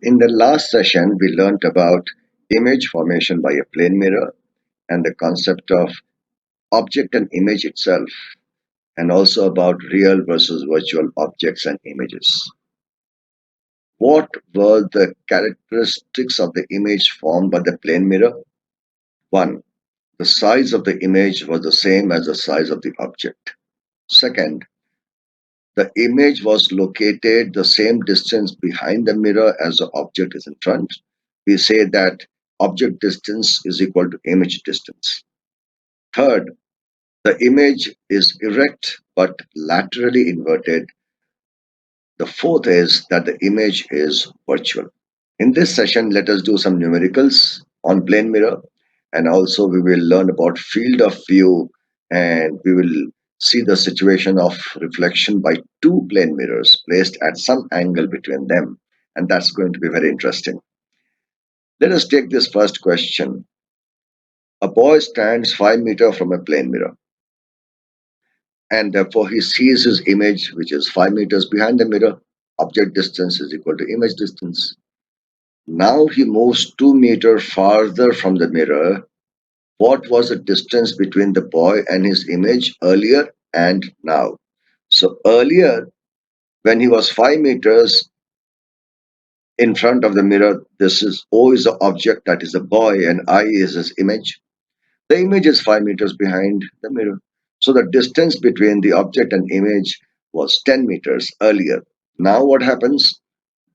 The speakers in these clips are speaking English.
In the last session, we learned about image formation by a plane mirror and the concept of object and image itself, and also about real versus virtual objects and images. What were the characteristics of the image formed by the plane mirror? One, the size of the image was the same as the size of the object. Second, the image was located the same distance behind the mirror as the object is in front. We say that object distance is equal to image distance. Third, the image is erect but laterally inverted. The fourth is that the image is virtual. In this session, let us do some numericals on plane mirror, and also we will learn about field of view, and we will see the situation of reflection by two plane mirrors placed at some angle between them, and that's going to be very interesting. Let us take this first question. A boy stands 5 meters from a plane mirror, and therefore he sees his image, which is 5 meters behind the mirror. Object distance is equal to image distance. Now he moves 2 meters farther from the mirror. What was the distance between the boy and his image earlier and now? So earlier, when he was 5 meters in front of the mirror, this is O is the object, that is the boy, and I is his image. The image is 5 meters behind the mirror. So the distance between the object and image was 10 meters earlier. Now what happens?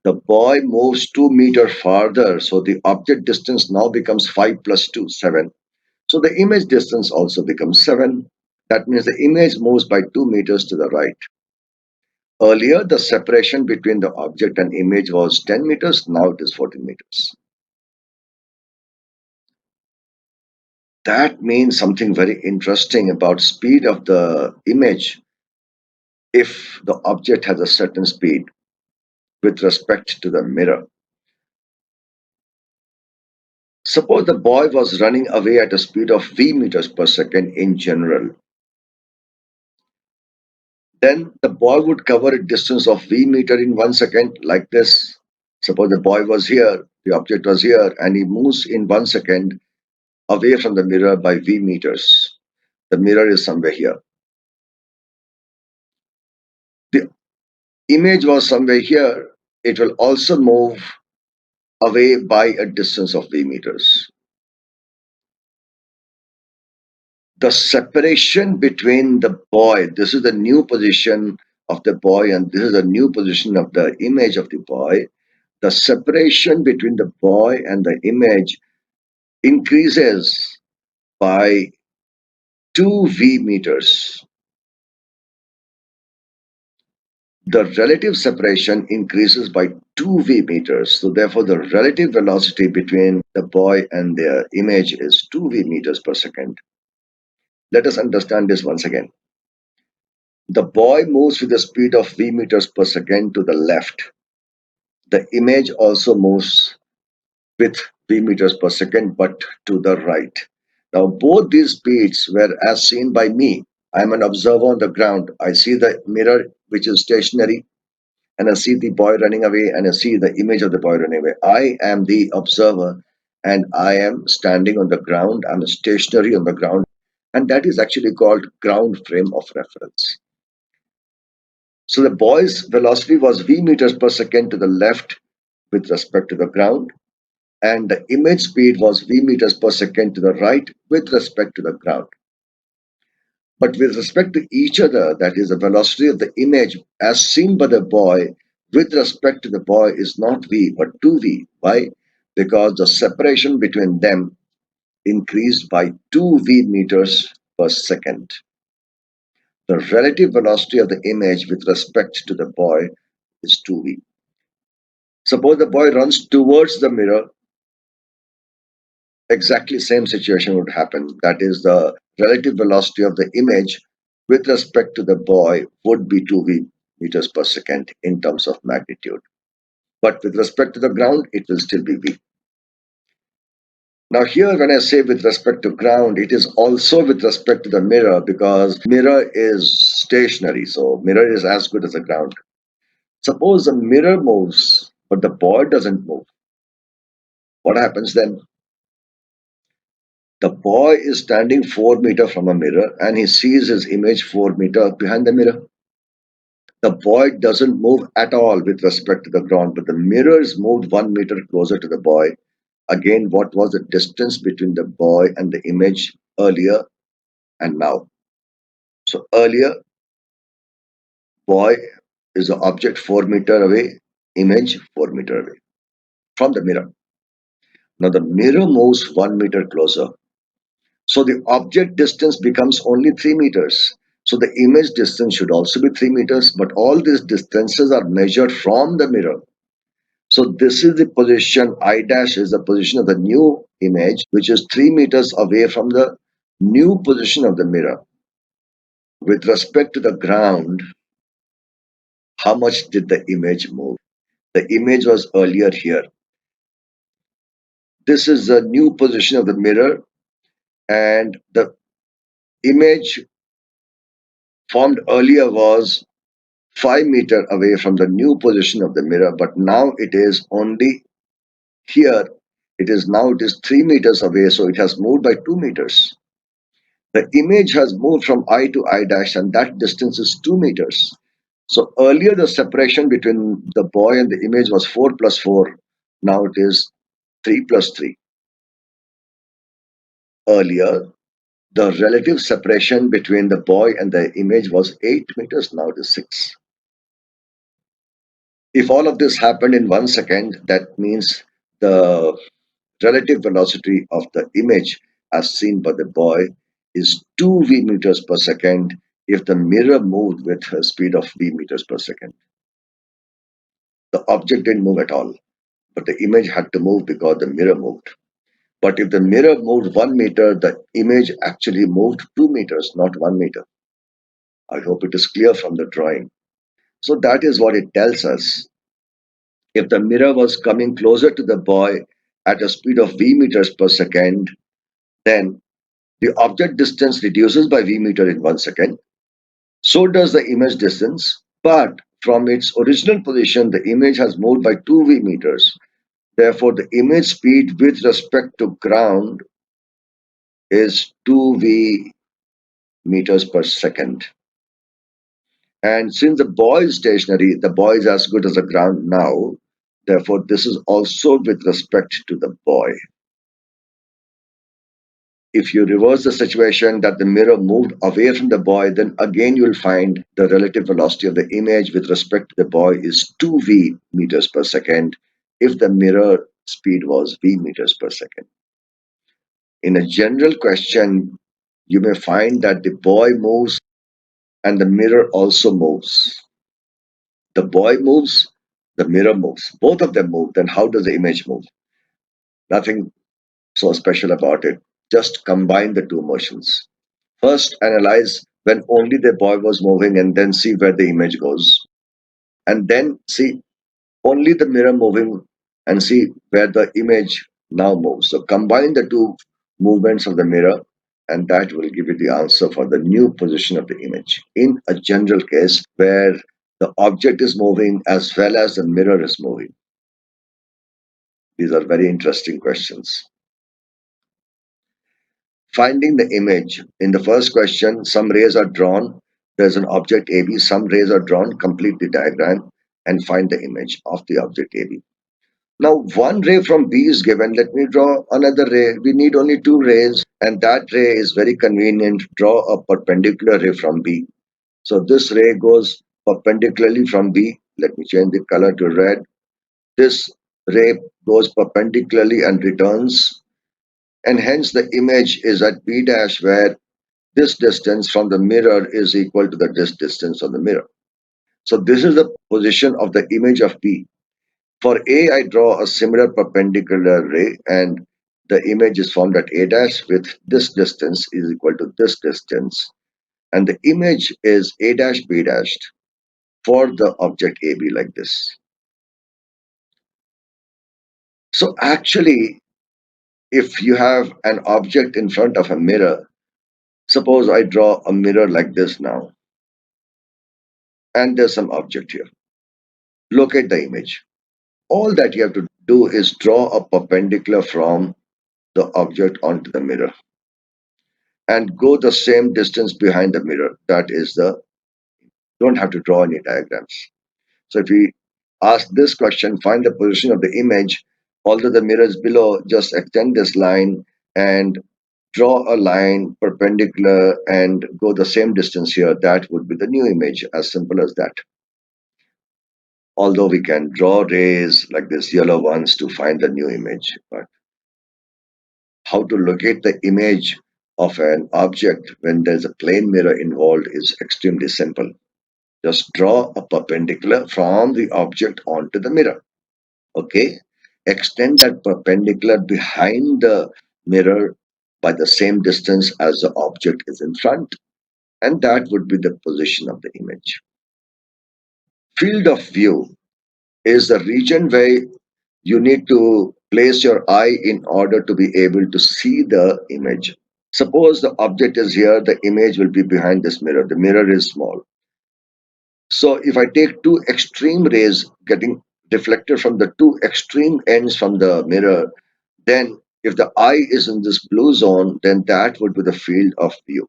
The boy moves 2 meters farther, so the object distance now becomes 5 plus 2, 7. So the image distance also becomes 7. That means the image moves by 2 meters to the right. Earlier, the separation between the object and image was 10 meters, now it is 14 meters. That means something very interesting about speed of the image if the object has a certain speed with respect to the mirror. Suppose the boy was running away at a speed of v meters per second in general. Then the boy would cover a distance of v meter in 1 second like this. Suppose the boy was here, the object was here, and he moves in 1 second away from the mirror by v meters. The mirror is somewhere here. The image was somewhere here. It will also move away by a distance of v meters. The separation between the boy, this is the new position of the boy, and this is the new position of the image of the boy. The separation between the boy and the image increases by 2v meters. The relative separation increases by 2v meters. So therefore, the relative velocity between the boy and the image is 2v meters per second. Let us understand this once again. The boy moves with the speed of v meters per second to the left. The image also moves with v meters per second, but to the right. Now, both these speeds were as seen by me. I am an observer on the ground. I see the mirror, which is stationary, and I see the boy running away, and I see the image of the boy running away. I am the observer, and I am standing on the ground. I'm stationary on the ground, and that is actually called ground frame of reference. So the boy's velocity was v meters per second to the left with respect to the ground, and the image speed was v meters per second to the right with respect to the ground. But with respect to each other, that is, the velocity of the image as seen by the boy with respect to the boy is not v but 2v. Why? Because the separation between them increased by 2v meters per second. The relative velocity of the image with respect to the boy is 2v. Suppose the boy runs towards the mirror, exactly same situation would happen. That is, the relative velocity of the image with respect to the boy would be 2v meters per second in terms of magnitude. But with respect to the ground, it will still be v. Now here, when I say with respect to ground, it is also with respect to the mirror, because mirror is stationary. So mirror is as good as the ground. Suppose the mirror moves but the boy doesn't move. What happens then? The boy is standing 4 meters from a mirror and he sees his image 4 meters behind the mirror. The boy doesn't move at all with respect to the ground, but the mirror is moved 1 meter closer to the boy. Again, what was the distance between the boy and the image earlier and now? So earlier, boy is the object 4 meters away, image 4 meters away from the mirror. Now the mirror moves 1 meter closer. So the object distance becomes only 3 meters. So the image distance should also be 3 meters, but all these distances are measured from the mirror. So this is the position, I dash is the position of the new image, which is 3 meters away from the new position of the mirror. With respect to the ground, how much did the image move? The image was earlier here. This is the new position of the mirror, and the image formed earlier was 5 meters away from the new position of the mirror, but now it is only here. It is 3 meters away, so it has moved by 2 meters. The image has moved from I to I dash, and that distance is 2 meters. So earlier the separation between the boy and the image was 4 plus 4. Now it is 3 plus 3. Earlier, the relative separation between the boy and the image was 8 meters. Now it is 6. If all of this happened in 1 second, that means the relative velocity of the image as seen by the boy is 2 v meters per second if the mirror moved with a speed of v meters per second. The object didn't move at all, but the image had to move because the mirror moved. But if the mirror moved 1 meter, the image actually moved 2 meters, not 1 meter. I hope it is clear from the drawing. So that is what it tells us. If the mirror was coming closer to the boy at a speed of v meters per second, then the object distance reduces by v meter in 1 second. So does the image distance, but from its original position, the image has moved by 2 v meters. Therefore, the image speed with respect to ground is 2 v meters per second. And since the boy is stationary, the boy is as good as the ground now. Therefore, this is also with respect to the boy. If you reverse the situation that the mirror moved away from the boy, then again you will find the relative velocity of the image with respect to the boy is 2 v meters per second if the mirror speed was v meters per second. In a general question, you may find that the boy moves and the mirror also moves. The boy moves, the mirror moves. Both of them move. Then how does the image move? Nothing so special about it. Just combine the two motions. First, analyze when only the boy was moving and then see where the image goes. And then see only the mirror moving and see where the image now moves. So combine the two movements of the mirror and that will give you the answer for the new position of the image. In a general case where the object is moving as well as the mirror is moving. These are very interesting questions. Finding the image. In the first question, some rays are drawn. There's an object AB. Some rays are drawn. Complete the diagram and find the image of the object AB. Now, one ray from B is given. Let me draw another ray. We need only two rays, and that ray is very convenient. Draw a perpendicular ray from B. So this ray goes perpendicularly from B. Let me change the color to red. This ray goes perpendicularly and returns, and hence the image is at B dash where this distance from the mirror is equal to this distance of the mirror. So this is the position of the image of B. For A, I draw a similar perpendicular ray and the image is formed at A dash with this distance is equal to this distance. And the image is A dash B dashed for the object AB like this. So actually, if you have an object in front of a mirror, suppose I draw a mirror like this now, and there's some object here. Locate the image. All that you have to do is draw a perpendicular from the object onto the mirror and go the same distance behind the mirror. That is the, don't have to draw any diagrams. So if we ask this question, find the position of the image, although the mirror is below, just extend this line and draw a line perpendicular and go the same distance here. That would be the new image, as simple as that. Although we can draw rays like this yellow ones to find the new image, but how to locate the image of an object when there's a plane mirror involved is extremely simple. Just draw a perpendicular from the object onto the mirror. Okay, extend that perpendicular behind the mirror by the same distance as the object is in front, and that would be the position of the image. Field of view is the region where you need to place your eye in order to be able to see the image. Suppose the object is here, the image will be behind this mirror. The mirror is small. So if I take two extreme rays getting deflected from the two extreme ends from the mirror, then if the eye is in this blue zone, then that would be the field of view.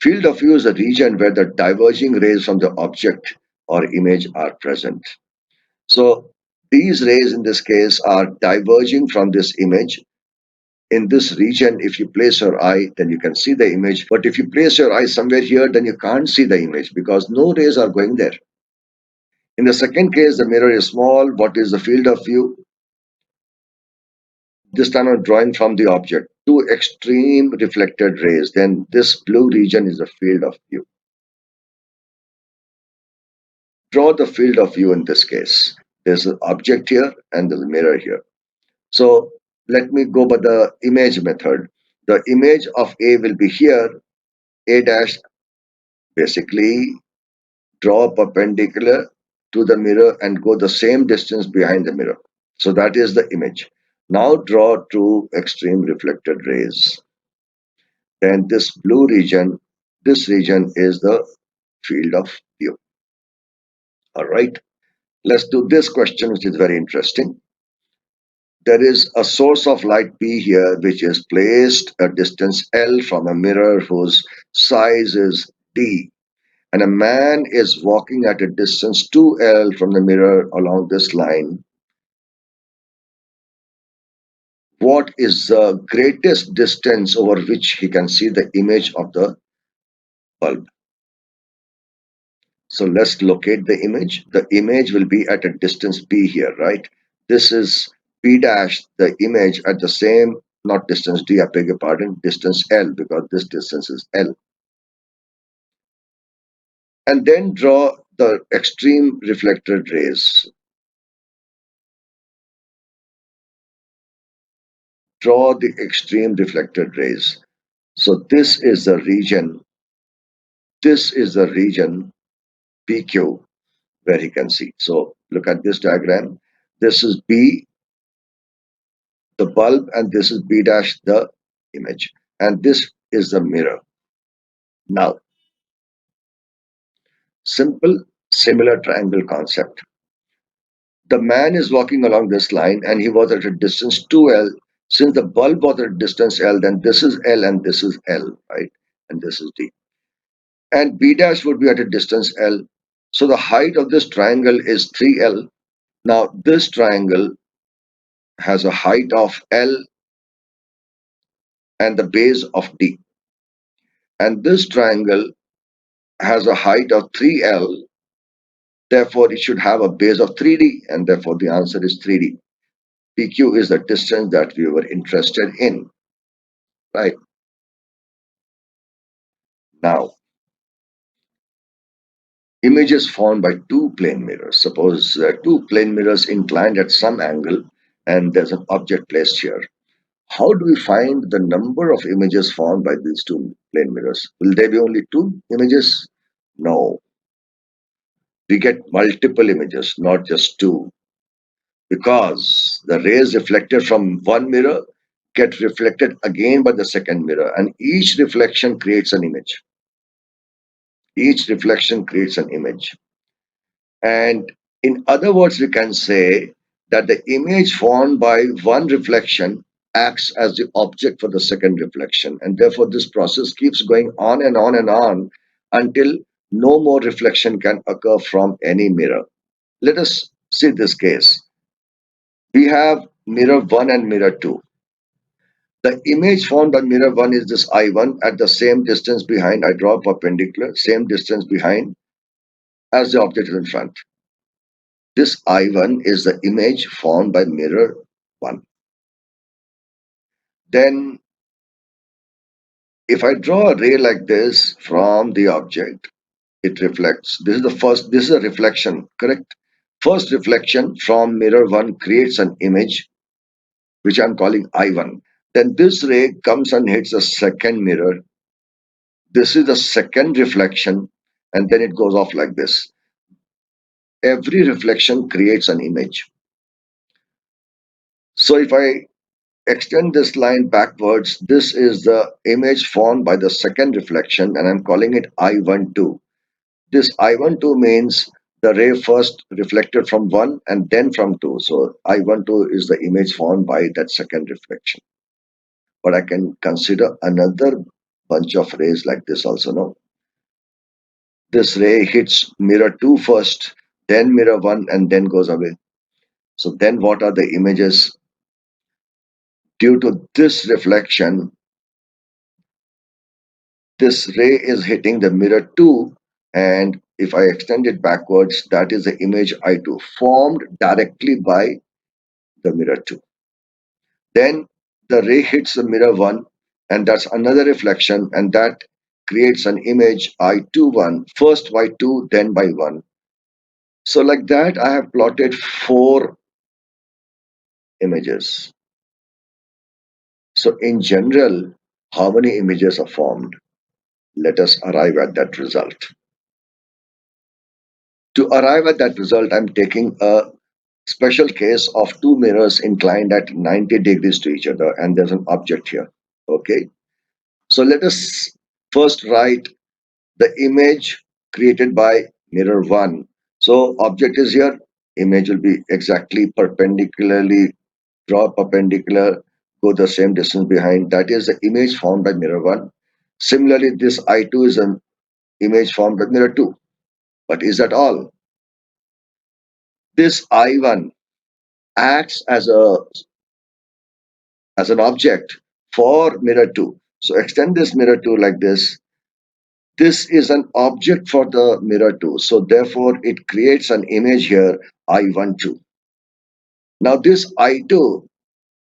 Field of view is a region where the diverging rays from the object or image are present. So these rays in this case are diverging from this image. In this region, if you place your eye, then you can see the image. But if you place your eye somewhere here, then you can't see the image because no rays are going there. In the second case, the mirror is small. What is the field of view? This time I'm drawing from the object. Two extreme reflected rays. Then this blue region is the field of view. Draw the field of view in this case. There's an object here and there's a mirror here. So let me go by the image method. The image of A will be here. A dash, basically draw perpendicular to the mirror and go the same distance behind the mirror. So that is the image. Now draw two extreme reflected rays. Then this blue region, this region is the field of view. All right. Let's do this question, which is very interesting. There is a source of light P here, which is placed a distance L from a mirror whose size is D. And a man is walking at a distance 2L from the mirror along this line. What is the greatest distance over which he can see the image of the bulb? So let's locate the image. The image will be at a distance P here, right? This is P dash, the image at the same, not distance D, I beg your pardon, distance L, because this distance is L. And then draw the extreme reflected rays. Draw the extreme reflected rays. So this is the region PQ where he can see. So look at this diagram. This is B, the bulb, and this is B dash, the image. And this is the mirror. Now, simple similar triangle concept. The man is walking along this line and he was at a distance 2L. Since the bulb was at distance L, then this is L and this is L, right? And this is D. And B dash would be at a distance L. So the height of this triangle is 3L. Now this triangle has a height of L and the base of D. And this triangle has a height of 3L. Therefore, it should have a base of 3D, and therefore the answer is 3D. PQ is the distance that we were interested in. Right. Now, images formed by two plane mirrors. Suppose two plane mirrors inclined at some angle and there's an object placed here. How do we find the number of images formed by these two plane mirrors? Will there be only two images? No. We get multiple images, not just two, because the rays reflected from one mirror get reflected again by the second mirror, and each reflection creates an image. Each reflection creates an image. And In other words, we can say that the image formed by one reflection acts as the object for the second reflection, and therefore this process keeps going on and on and on until no more reflection can occur from any mirror. Let us see this case. We have mirror 1 and mirror 2. The image formed by mirror 1 is this I1 at the same distance behind. I draw perpendicular, same distance behind as the object is in front. This I1 is the image formed by mirror 1. Then if I draw a ray like this from the object, it reflects. This is a reflection, correct? First reflection from mirror 1 creates an image, which I'm calling I1. Then this ray comes and hits the second mirror. This is the second reflection, and then it goes off like this. Every reflection creates an image. So if I extend this line backwards, this is the image formed by the second reflection, and I'm calling it I12. This I12 means the ray first reflected from 1 and then from 2. So I12 is the image formed by that second reflection. But I can consider another bunch of rays like this also. No, this ray hits mirror 2 first, then mirror 1, and then goes away. So then what are the images? Due to this reflection, this ray is hitting the mirror 2, and if I extend it backwards, that is the image I2 formed directly by the mirror 2. Then the ray hits the mirror 1, and that's another reflection, and that creates an image I21, first by 2, then by 1. So like that, I have plotted 4 images. So in general, how many images are formed? Let us arrive at that result. To arrive at that result, I'm taking a special case of two mirrors inclined at 90 degrees to each other, and there's an object here. Okay, so let us first write the image created by mirror 1. So object is here, image will be exactly perpendicularly, draw perpendicular, go the same distance behind. That is the image formed by mirror 1. Similarly, this I2 is an image formed by mirror 2. But is that all? This I1 acts as an object for mirror 2. So extend this mirror 2 like this. This is an object for the mirror 2. So therefore it creates an image here, I12. Now this I2,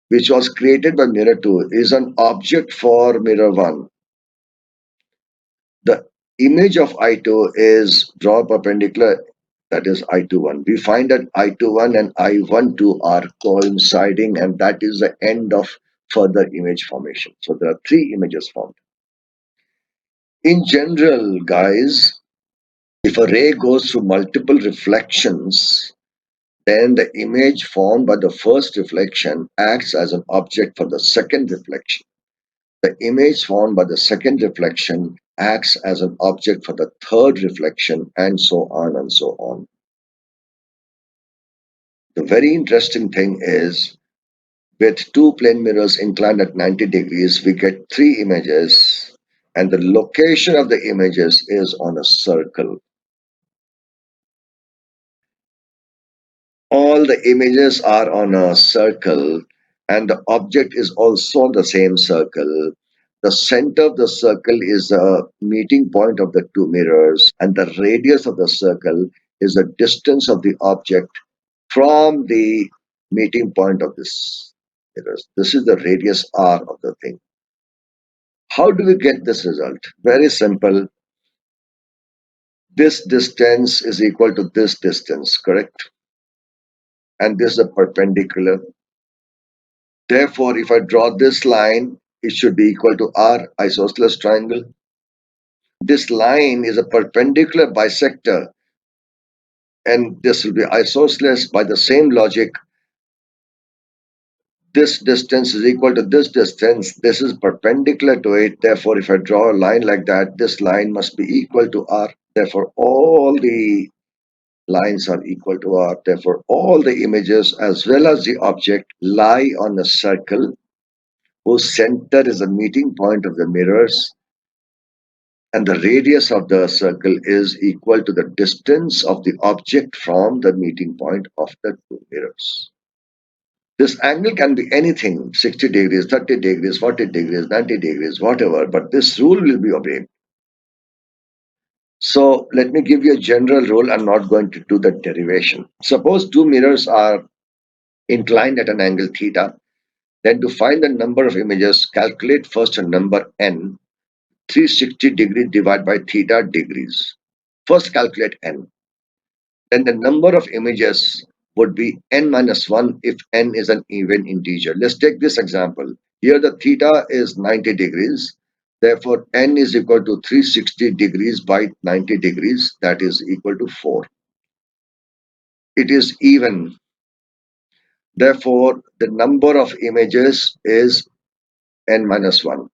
which was created by mirror 2, is an object for mirror 1. The image of I2 is draw perpendicular, that is I21. We find that I21 and I12 are coinciding, and that is the end of further image formation. So there are 3 images formed. In general, guys, if a ray goes through multiple reflections, then the image formed by the first reflection acts as an object for the second reflection. The image formed by the second reflection acts as an object for the third reflection, and so on and so on. The very interesting thing is, with two plane mirrors inclined at 90 degrees, we get 3 images, and the location of the images is on a circle. All the images are on a circle, and the object is also the same circle. The center of the circle is the meeting point of the two mirrors, and the radius of the circle is the distance of the object from the meeting point of this mirrors. This is the radius r of the thing. How do we get this result? Very simple. This distance is equal to this distance, correct? And this is a perpendicular. Therefore, if I draw this line, it should be equal to r, isosceles triangle. This line is a perpendicular bisector, and this will be isosceles. By the same logic, this distance is equal to this distance. This is perpendicular to it. Therefore, if I draw a line like that, this line must be equal to r. Therefore, all the lines are equal to R. Therefore, all the images as well as the object lie on a circle whose center is the meeting point of the mirrors, and the radius of the circle is equal to the distance of the object from the meeting point of the two mirrors. This angle can be anything, 60 degrees, 30 degrees, 40 degrees, 90 degrees, whatever, but this rule will be obeyed. So let me give you a general rule. I'm not going to do the derivation. Suppose two mirrors are inclined at an angle theta. Then to find the number of images, calculate first a number n, 360 degree divided by theta degrees. First calculate n. Then the number of images would be n minus 1 if n is an even integer. Let's take this example. Here the theta is 90 degrees. Therefore, n is equal to 360 degrees by 90 degrees. That is equal to 4. It is even. Therefore, the number of images is n minus 1,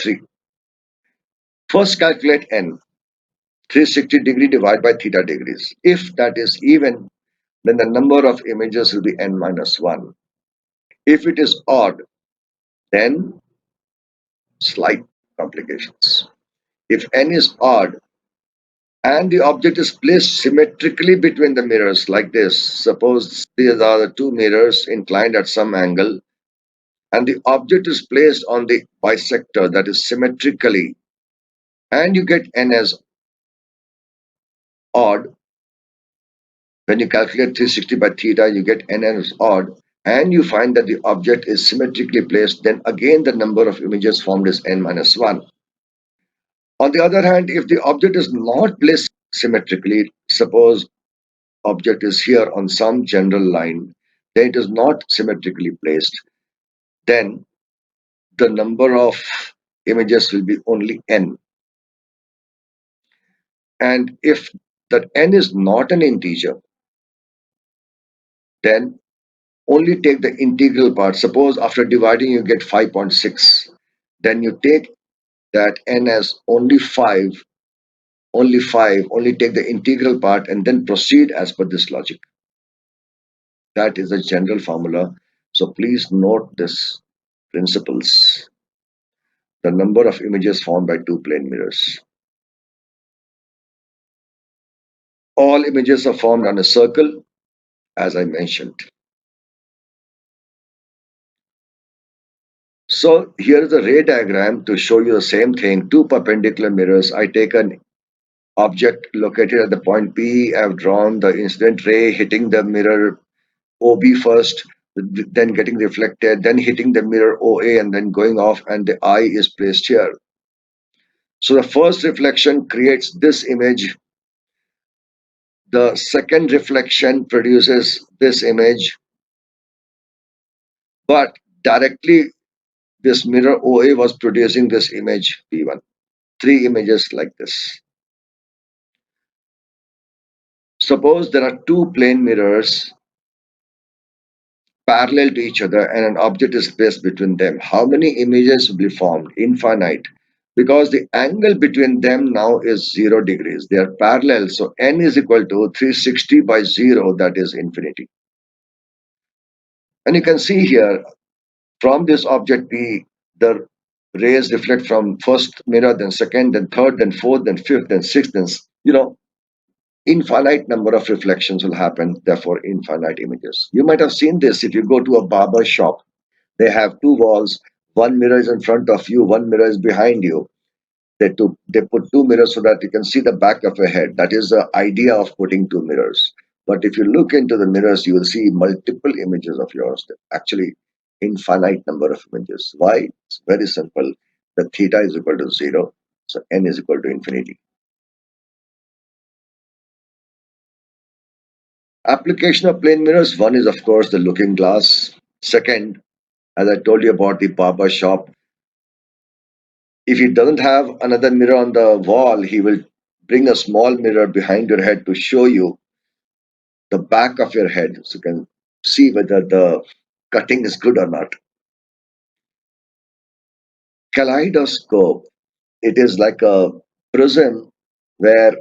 3. First calculate n, 360 degree divided by theta degrees. If that is even, then the number of images will be n minus 1. If it is odd, then slight complications. If n is odd and the object is placed symmetrically between the mirrors like this, suppose these are the two mirrors inclined at some angle, and the object is placed on the bisector, that is symmetrically, and you get n as odd. When you calculate 360 by theta, you get n as odd, and you find that the object is symmetrically placed, then again the number of images formed is n minus 1. On the other hand, if the object is not placed symmetrically, suppose object is here on some general line, then it is not symmetrically placed, then the number of images will be only n. And if that n is not an integer, then only take the integral part. Suppose after dividing you get 5.6, then you take that n as only 5, only 5, only take the integral part and then proceed as per this logic. That is a general formula. So please note this principles. The number of images formed by two plane mirrors. All images are formed on a circle, as I mentioned. So here is a ray diagram to show you the same thing. Two perpendicular mirrors. I take an object located at the point P. I've drawn the incident ray hitting the mirror OB first, then getting reflected, then hitting the mirror OA, and then going off, and the eye is placed here. So the first reflection creates this image. The second reflection produces this image, but directly this mirror OA was producing this image P1. Three images like this. Suppose there are two plane mirrors parallel to each other and an object is placed between them. How many images will be formed? Infinite. Because the angle between them now is 0 degrees. They are parallel. So n is equal to 360 by 0, that is infinity. And you can see here from this object P, the rays reflect from first mirror, then second, then third, then fourth, then fifth, then sixth, then infinite number of reflections will happen, therefore infinite images. You might have seen this if you go to a barber shop. They have two walls, one mirror is in front of you, one mirror is behind you. They put two mirrors so that you can see the back of your head. That is the idea of putting two mirrors. But if you look into the mirrors, you will see multiple images of yours. Actually, infinite number of images. Why? It's very simple. The theta is equal to 0, so n is equal to infinity. Application of plane mirrors. One is, of course, the looking glass. Second, as I told you about the barber shop, if he doesn't have another mirror on the wall, he will bring a small mirror behind your head to show you the back of your head so you can see whether the cutting is good or not. Kaleidoscope. It is like a prism where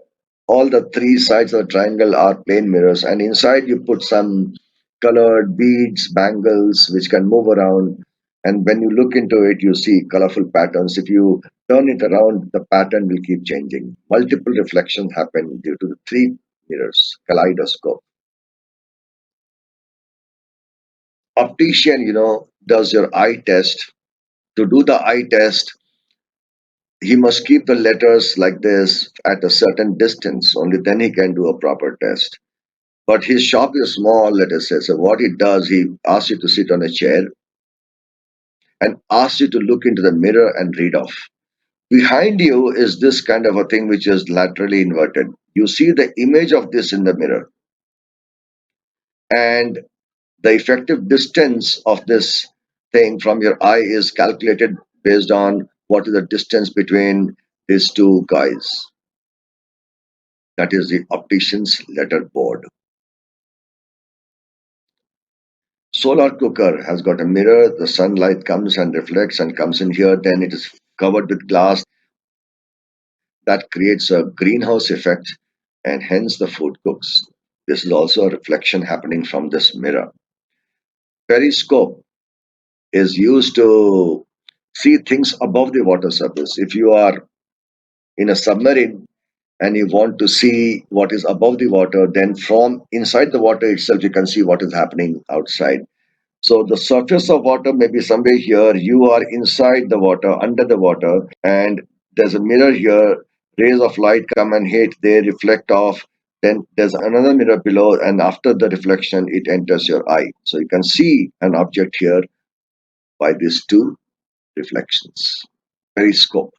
All the three sides of the triangle are plane mirrors, and inside you put some colored beads, bangles, which can move around. And when you look into it, you see colorful patterns. If you turn it around, the pattern will keep changing. Multiple reflections happen due to the three mirrors, kaleidoscope. Optician, does your eye test. To do the eye test, he must keep the letters like this at a certain distance. Only then he can do a proper test. But his shop is small, let us say. So what he does, he asks you to sit on a chair and asks you to look into the mirror and read off. Behind you is this kind of a thing which is laterally inverted. You see the image of this in the mirror, and the effective distance of this thing from your eye is calculated based on what is the distance between these two guys. That is the optician's letter board. Solar cooker has got a mirror. The sunlight comes and reflects and comes in here. Then it is covered with glass that creates a greenhouse effect, and hence the food cooks. This is also a reflection happening from this mirror. Periscope is used to see things above the water surface. If you are in a submarine and you want to see what is above the water, then from inside the water itself, you can see what is happening outside. So the surface of water may be somewhere here. You are inside the water, under the water, and there's a mirror here. Rays of light come and hit, they reflect off. Then there's another mirror below, and after the reflection, it enters your eye. So you can see an object here by these two reflections. Periscope.